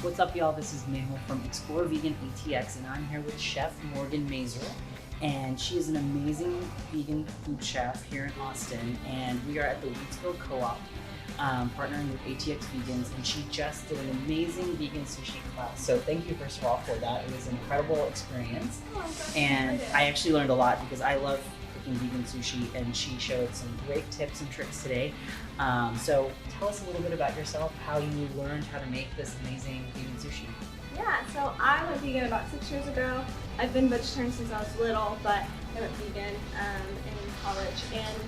What's up, y'all? This is Mehul from Explore Vegan ATX, and I'm here with Chef Morgan Mazur. And she is an amazing vegan food chef here in Austin. And we are at the Wheatsville Co-Op, partnering with ATX Vegans. And she just did an amazing vegan sushi class. So thank you, first of all, for that. It was an incredible experience. And I actually learned a lot because I love cooking vegan sushi, and she showed some great tips and tricks today. So tell us a little bit about yourself, how you learned how to make this amazing vegan sushi. Yeah, so I went vegan about 6 years ago. I've been vegetarian since I was little, but I went vegan in college, and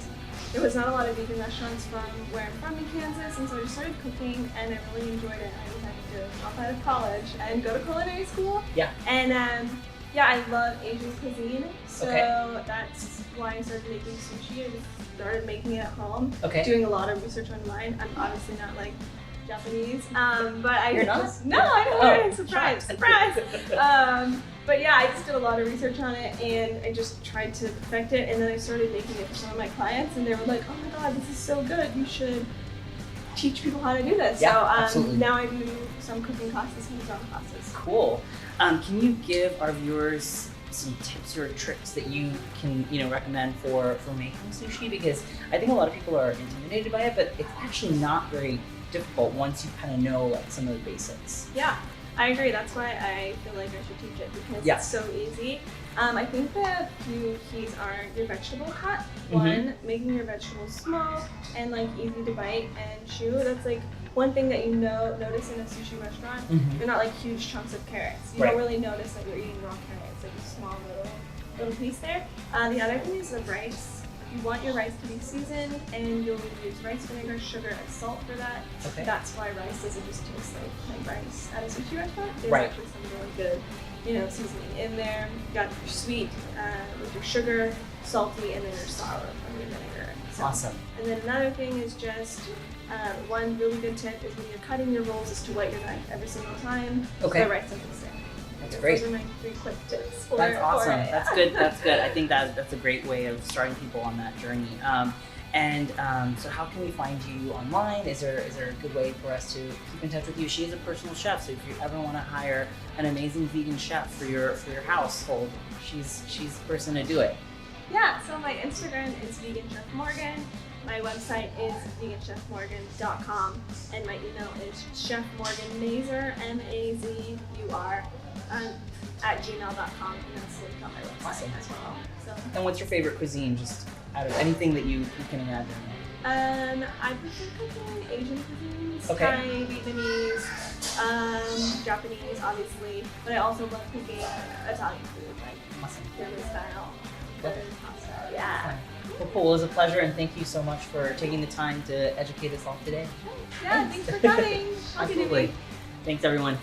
there was not a lot of vegan restaurants from where I'm from in Kansas, and so I just started cooking, and I really enjoyed it. I decided to drop out of college and go to culinary school. Yeah. And yeah, I love Asian cuisine, so that's why I started making sushi. I just started making it at home, doing a lot of research online. I'm obviously not like Japanese, but I You're just not? no, I don't know. Surprise. But yeah, I just did a lot of research on it, and I just tried to perfect it. And then I started making it for some of my clients, and they were like, "Oh my god, this is so good! You should teach people how to do this." Yeah, so now I do some cooking classes, hands-on classes. Cool. Can you give our viewers some tips or tricks that you can, recommend for making sushi? Because I think a lot of people are intimidated by it, but it's actually not very difficult once you kind of know like some of the basics. Yeah, I agree. That's why I feel like I should teach it, because it's so easy. I think the few keys are your vegetable cut. One, making your vegetables small and like easy to bite and chew. That's like one thing that you notice in a sushi restaurant. They're not like huge chunks of carrots. You don't really notice that you're eating raw carrots, like a small little piece there. The other thing is the rice. You want your rice to be seasoned, and you'll use rice vinegar, sugar, and salt for that. That's why rice doesn't just taste like rice at a sushi restaurant. There's actually some really good, seasoning in there. You got your sweet with your sugar, salty, and then your sour from your vinegar. So, awesome. And then another thing is just one really good tip is when you're cutting your rolls is to wet your knife every single time. So the rice doesn't stick. That's great. Those are my 3 quick tips. That's awesome. That's good. That's good. I think that's a great way of starting people on that journey. So how can we find you online? Is there a good way for us to keep in touch with you? She is a personal chef, so if you ever want to hire an amazing vegan chef for your household, she's the person to do it. Yeah. So my Instagram is Vegan Chef Morgan. My website is veganchefmorgan.com, and my email is chefmorganmazur, M-A-Z-U-R, at gmail.com, and that's linked on my website as well. So. And what's your favorite cuisine, just out of anything that you can imagine? I prefer cooking Asian cuisines, Thai, Vietnamese, Japanese, obviously, but I also love cooking Italian food, like German style, pasta. Yeah. Well, cool. It was a pleasure, and thank you so much for taking the time to educate us all today. Yeah, thanks for coming. Absolutely. Thanks, everyone.